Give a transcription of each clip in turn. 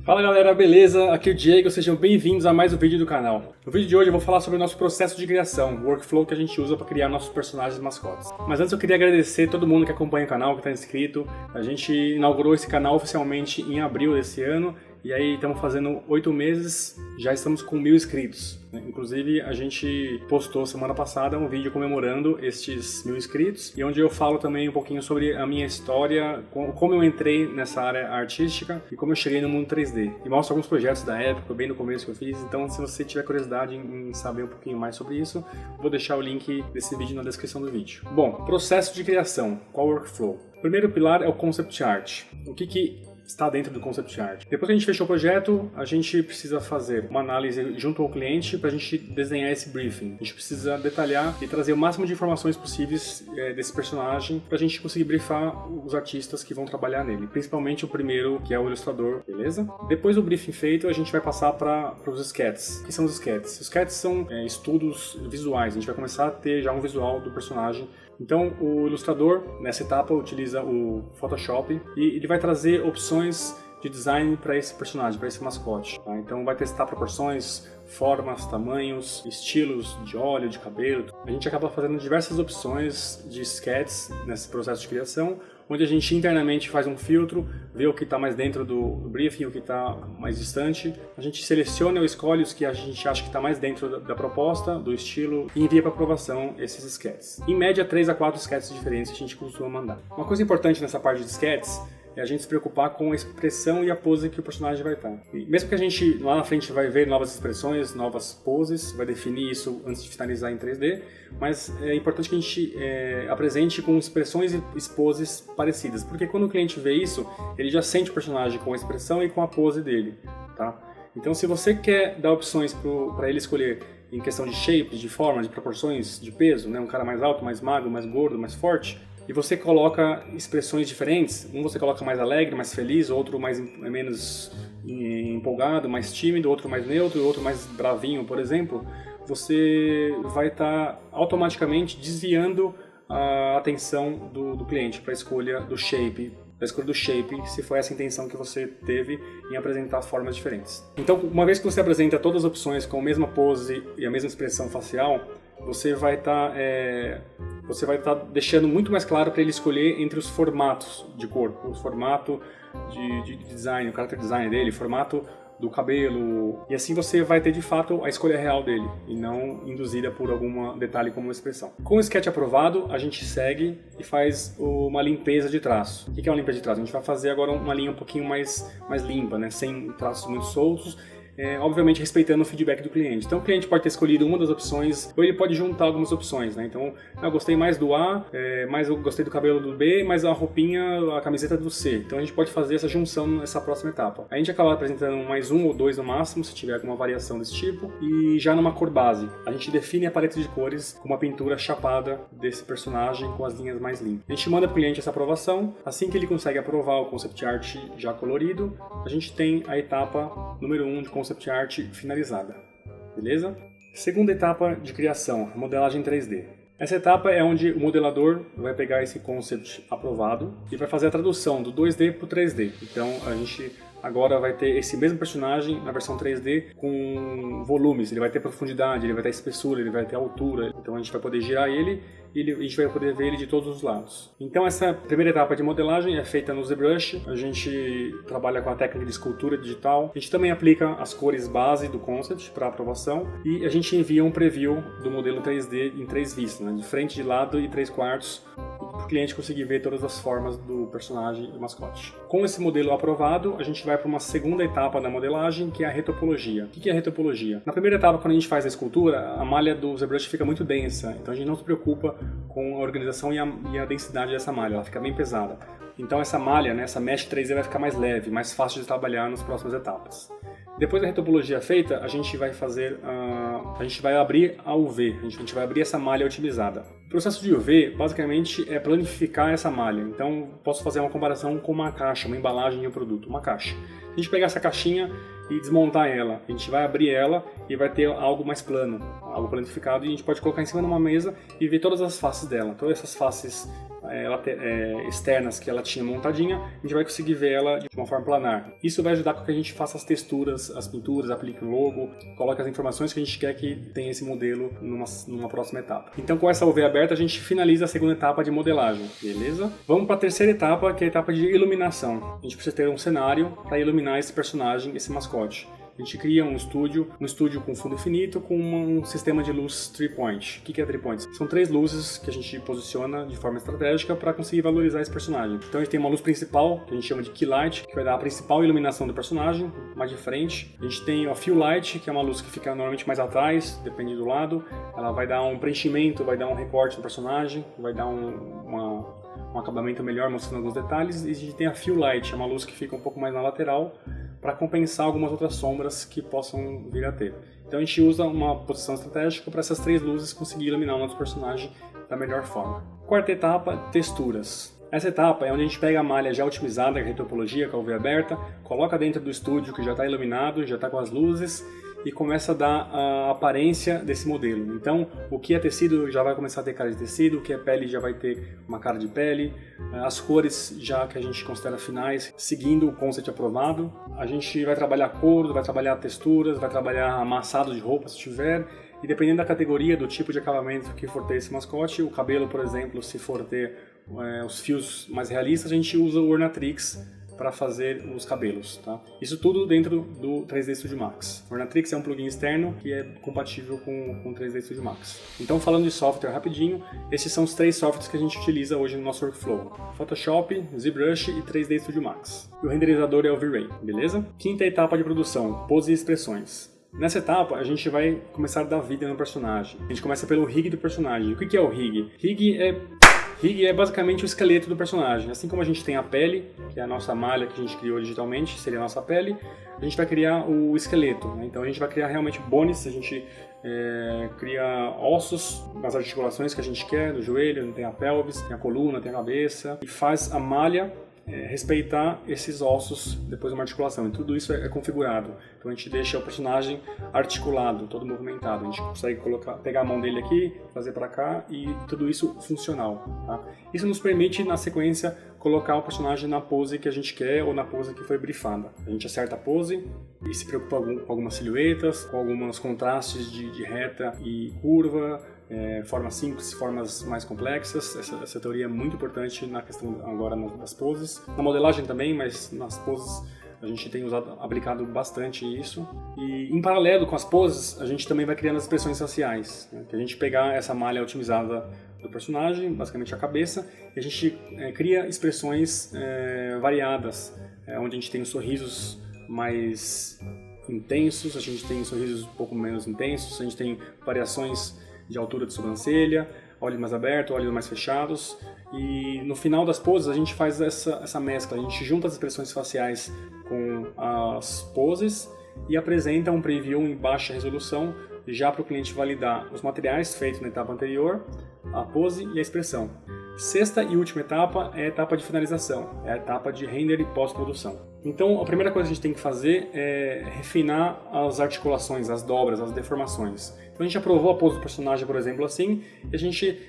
Fala galera, beleza? Aqui é o Diego, sejam bem-vindos a mais um vídeo do canal. No vídeo de hoje eu vou falar sobre o nosso processo de criação, o workflow que a gente usa para criar nossos personagens e mascotes. Mas antes eu queria agradecer todo mundo que acompanha o canal, que está inscrito. A gente inaugurou esse canal oficialmente em abril desse ano e aí estamos fazendo 8 meses, já estamos com 1000 inscritos. Inclusive a gente postou semana passada um vídeo comemorando estes 1000 inscritos e onde eu falo também um pouquinho sobre a minha história, como eu entrei nessa área artística e como eu cheguei no mundo 3D. E mostro alguns projetos da época, bem no começo que eu fiz, então se você tiver curiosidade em saber um pouquinho mais sobre isso, vou deixar o link desse vídeo na descrição do vídeo. Bom, processo de criação, qual o workflow? O primeiro pilar é o concept art. O que está dentro do concept art. Depois que a gente fechou o projeto, a gente precisa fazer uma análise junto ao cliente para a gente desenhar esse briefing. A gente precisa detalhar e trazer o máximo de informações possíveis desse personagem para a gente conseguir briefar os artistas que vão trabalhar nele, principalmente o primeiro, que é o ilustrador, beleza? Depois do briefing feito, a gente vai passar para os sketches. O que são os sketches? Os sketches são estudos visuais. A gente vai começar a ter já um visual do personagem. Então, o ilustrador, nessa etapa, utiliza o Photoshop e ele vai trazer opções de design para esse personagem, para esse mascote. Tá? Então, vai testar proporções, formas, tamanhos, estilos de óleo, de cabelo. A gente acaba fazendo diversas opções de sketches nesse processo de criação, onde a gente internamente faz um filtro, vê o que está mais dentro do briefing, o que está mais distante. A gente seleciona ou escolhe os que a gente acha que está mais dentro da proposta, do estilo, e envia para aprovação esses sketches. Em média, 3 a 4 sketches diferentes a gente costuma mandar. Uma coisa importante nessa parte de sketches é a gente se preocupar com a expressão e a pose que o personagem vai estar. E mesmo que a gente lá na frente vai ver novas expressões, novas poses, vai definir isso antes de finalizar em 3D, mas é importante que a gente apresente com expressões e poses parecidas, porque quando o cliente vê isso, ele já sente o personagem com a expressão e com a pose dele, tá? Então se você quer dar opções para ele escolher em questão de shape, de forma, de proporções, de peso, né? Um cara mais alto, mais magro, mais gordo, mais forte, e você coloca expressões diferentes, um você coloca mais alegre, mais feliz, outro menos empolgado, mais tímido, outro mais neutro, outro mais bravinho, por exemplo, você vai estar automaticamente desviando a atenção do cliente para a escolha do shape, se for essa a intenção que você teve em apresentar formas diferentes. Então, uma vez que você apresenta todas as opções com a mesma pose e a mesma expressão facial, você vai estar deixando muito mais claro para ele escolher entre os formatos de corpo, o formato de design, o character design dele, o formato do cabelo, e assim você vai ter de fato a escolha real dele e não induzida por algum detalhe como uma expressão. Com o sketch aprovado, a gente segue e faz uma limpeza de traço. O que é uma limpeza de traço? A gente vai fazer agora uma linha um pouquinho mais limpa, né? Sem traços muito soltos, obviamente respeitando o feedback do cliente. Então o cliente pode ter escolhido uma das opções, ou ele pode juntar algumas opções, né? Então, eu gostei mais do A, mas eu gostei do cabelo do B, mas a roupinha, a camiseta do C. Então a gente pode fazer essa junção nessa próxima etapa. A gente acaba apresentando mais um ou dois no máximo, se tiver alguma variação desse tipo, e já numa cor base. A gente define a paleta de cores com uma pintura chapada desse personagem com as linhas mais limpas. A gente manda para o cliente essa aprovação. Assim que ele consegue aprovar o concept art já colorido, a gente tem a etapa número 1 de concept art finalizada, beleza? Segunda etapa de criação, modelagem 3D. Essa etapa é onde o modelador vai pegar esse concept aprovado e vai fazer a tradução do 2D para o 3D. Então a gente agora vai ter esse mesmo personagem na versão 3D com volumes, ele vai ter profundidade, ele vai ter espessura, ele vai ter altura, então a gente vai poder girar ele e a gente vai poder ver ele de todos os lados. Então essa primeira etapa de modelagem é feita no ZBrush, a gente trabalha com a técnica de escultura digital, a gente também aplica as cores base do concept para aprovação e a gente envia um preview do modelo 3D em 3 vistas, né? De frente, de lado e 3/4, para o cliente conseguir ver todas as formas do personagem e do mascote. Com esse modelo aprovado, a gente vai para uma segunda etapa da modelagem, que é a retopologia. O que é a retopologia? Na primeira etapa, quando a gente faz a escultura, a malha do ZBrush fica muito densa, então a gente não se preocupa com a organização e a densidade dessa malha, ela fica bem pesada. Então essa malha, né, essa mesh 3D vai ficar mais leve, mais fácil de trabalhar nas próximas etapas. Depois da retopologia feita, a gente vai abrir a UV, a gente vai abrir essa malha otimizada. O processo de UV, basicamente, é planificar essa malha. Então, posso fazer uma comparação com uma caixa, uma embalagem de um produto, uma caixa. Se a gente pegar essa caixinha e desmontar ela, a gente vai abrir ela e vai ter algo mais plano, algo planificado, e a gente pode colocar em cima de uma mesa e ver todas as faces dela. Todas essas faces externas que ela tinha montadinha, a gente vai conseguir ver ela de uma forma planar. Isso vai ajudar com que a gente faça as texturas, as pinturas, aplique o logo, coloque as informações que a gente quer que tenha esse modelo numa próxima etapa. Então, com essa UV aberta, a gente finaliza a segunda etapa de modelagem, beleza? Vamos para a terceira etapa, que é a etapa de iluminação. A gente precisa ter um cenário para iluminar esse personagem, esse mascote. A gente cria um estúdio com fundo infinito com um sistema de luz 3-point. O que é 3-point? São 3 luzes que a gente posiciona de forma estratégica para conseguir valorizar esse personagem. Então a gente tem uma luz principal, que a gente chama de key light, que vai dar a principal iluminação do personagem, mais de frente. A gente tem a fill light, que é uma luz que fica normalmente mais atrás, depende do lado. Ela vai dar um preenchimento, vai dar um recorte no personagem, vai dar um acabamento melhor mostrando alguns detalhes. E a gente tem a fill light, é uma luz que fica um pouco mais na lateral, para compensar algumas outras sombras que possam vir a ter. Então a gente usa uma posição estratégica para essas 3 luzes conseguir iluminar o nosso personagem da melhor forma. Quarta etapa, texturas. Essa etapa é onde a gente pega a malha já otimizada, a retopologia, com a UV aberta, coloca dentro do estúdio que já está iluminado, já está com as luzes, e começa a dar a aparência desse modelo. Então, o que é tecido já vai começar a ter cara de tecido, o que é pele já vai ter uma cara de pele, as cores já que a gente considera finais, seguindo o concept aprovado. A gente vai trabalhar couro, vai trabalhar texturas, vai trabalhar amassado de roupa se tiver, e dependendo da categoria, do tipo de acabamento que for ter esse mascote, o cabelo, por exemplo, se for ter os fios mais realistas, a gente usa o Ornatrix para fazer os cabelos, tá? Isso tudo dentro do 3D Studio Max. O Ornatrix é um plugin externo que é compatível com o 3D Studio Max. Então, falando de software rapidinho, esses são os 3 softwares que a gente utiliza hoje no nosso workflow: Photoshop, ZBrush e 3D Studio Max. E o renderizador é o V-Ray, beleza? Quinta etapa de produção, pose e expressões. Nessa etapa, a gente vai começar a dar vida no personagem. A gente começa pelo rig do personagem. O que é o rig? Rig é basicamente o esqueleto do personagem. Assim como a gente tem a pele, que é a nossa malha que a gente criou digitalmente, seria a nossa pele, a gente vai criar o esqueleto, né? Então a gente vai criar realmente bones, a gente cria ossos nas articulações que a gente quer, no joelho, tem a pelvis, tem a coluna, tem a cabeça, e faz a malha respeitar esses ossos depois de uma articulação, e tudo isso é configurado. Então a gente deixa o personagem articulado, todo movimentado. A gente consegue pegar a mão dele aqui, fazer para cá, e tudo isso funcional, tá? Isso nos permite, na sequência, colocar o personagem na pose que a gente quer ou na pose que foi briefada. A gente acerta a pose e se preocupa com algumas silhuetas, com alguns contrastes de reta e curva, formas simples, formas mais complexas. Essa teoria é muito importante na questão agora das poses. Na modelagem também, mas nas poses a gente tem aplicado bastante isso. E em paralelo com as poses, a gente também vai criando as expressões faciais, né? Que a gente pegar essa malha otimizada do personagem, basicamente a cabeça, e a gente cria expressões variadas, onde a gente tem os sorrisos mais intensos, a gente tem sorrisos um pouco menos intensos, a gente tem variações de altura de sobrancelha, olhos mais abertos, olhos mais fechados, e no final das poses a gente faz essa mescla, a gente junta as expressões faciais com as poses e apresenta um preview em baixa resolução já para o cliente validar os materiais feitos na etapa anterior, a pose e a expressão. Sexta e última etapa é a etapa de finalização, é a etapa de render e pós-produção. Então, a primeira coisa que a gente tem que fazer é refinar as articulações, as dobras, as deformações. Então, a gente aprovou a pose do personagem, por exemplo, assim, e a gente,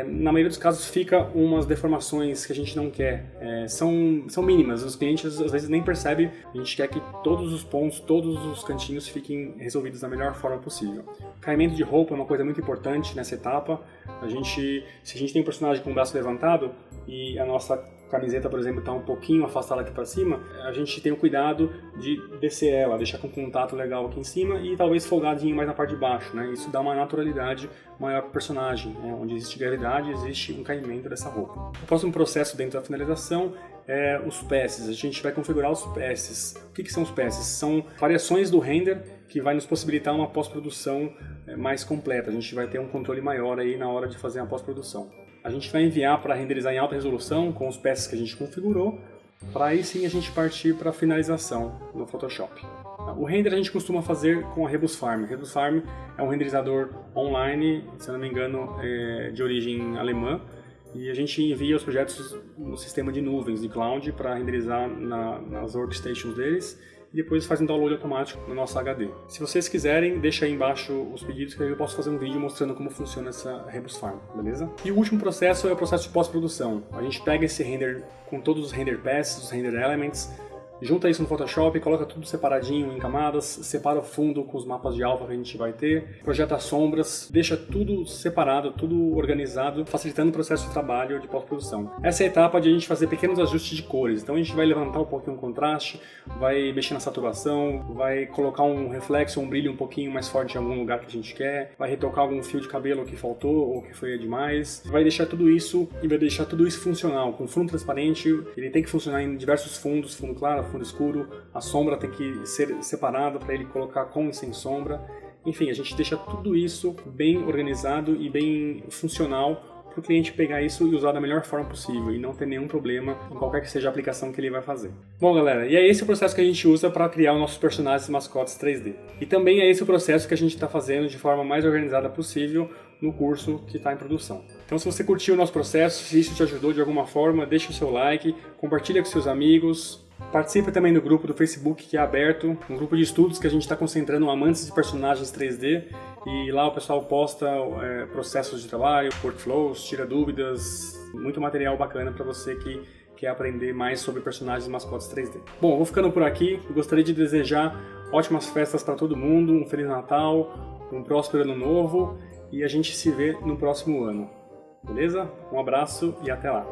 na maioria dos casos, fica umas deformações que a gente não quer. São mínimas, os clientes às vezes nem percebem, a gente quer que todos os pontos, todos os cantinhos fiquem resolvidos da melhor forma possível. Caimento de roupa é uma coisa muito importante nessa etapa. Se a gente tem um personagem com o braço levantado e a nossa camiseta, por exemplo, está um pouquinho afastada aqui para cima, a gente tem o cuidado de descer ela, deixar com contato legal aqui em cima e talvez folgadinho mais na parte de baixo, né? Isso dá uma naturalidade maior para o personagem, né? Onde existe gravidade, existe um caimento dessa roupa. O próximo processo dentro da finalização é os passes. A gente vai configurar os passes. O que são os passes? São variações do render que vai nos possibilitar uma pós-produção mais completa. A gente vai ter um controle maior aí na hora de fazer a pós-produção. A gente vai enviar para renderizar em alta resolução com os passes que a gente configurou, para aí sim a gente partir para a finalização no Photoshop. O render a gente costuma fazer com a Rebus Farm. A Rebus Farm é um renderizador online, se eu não me engano, de origem alemã, e a gente envia os projetos no sistema de nuvens, de cloud, para renderizar nas workstations deles, depois faz um download automático no nosso HD. Se vocês quiserem, deixa aí embaixo os pedidos que eu posso fazer um vídeo mostrando como funciona essa Rebus Farm, beleza? E o último processo é o processo de pós-produção. A gente pega esse render com todos os render passes, os render elements, junta isso no Photoshop, coloca tudo separadinho em camadas, separa o fundo com os mapas de alfa que a gente vai ter, projeta as sombras, deixa tudo separado, tudo organizado, facilitando o processo de trabalho de pós-produção. Essa é a etapa de a gente fazer pequenos ajustes de cores, então a gente vai levantar um pouquinho o contraste, vai mexer na saturação, vai colocar um reflexo, um brilho um pouquinho mais forte em algum lugar que a gente quer, vai retocar algum fio de cabelo que faltou ou que foi demais, vai deixar tudo isso e vai deixar tudo isso funcional, com fundo transparente, ele tem que funcionar em diversos fundos, fundo claro, fundo escuro, a sombra tem que ser separada para ele colocar com e sem sombra. Enfim, a gente deixa tudo isso bem organizado e bem funcional para o cliente pegar isso e usar da melhor forma possível e não ter nenhum problema em qualquer que seja a aplicação que ele vai fazer. Bom, galera, e é esse o processo que a gente usa para criar os nossos personagens e mascotes 3D. E também é esse o processo que a gente está fazendo de forma mais organizada possível no curso que está em produção. Então, se você curtiu o nosso processo, se isso te ajudou de alguma forma, deixa o seu like, compartilha com seus amigos. Participe também do grupo do Facebook que é aberto, um grupo de estudos que a gente está concentrando amantes de personagens 3D e lá o pessoal posta processos de trabalho, workflows, tira dúvidas, muito material bacana para você que quer aprender mais sobre personagens e mascotes 3D. Bom, eu vou ficando por aqui, gostaria de desejar ótimas festas para todo mundo, um Feliz Natal, um próspero Ano Novo e a gente se vê no próximo ano, beleza? Um abraço e até lá!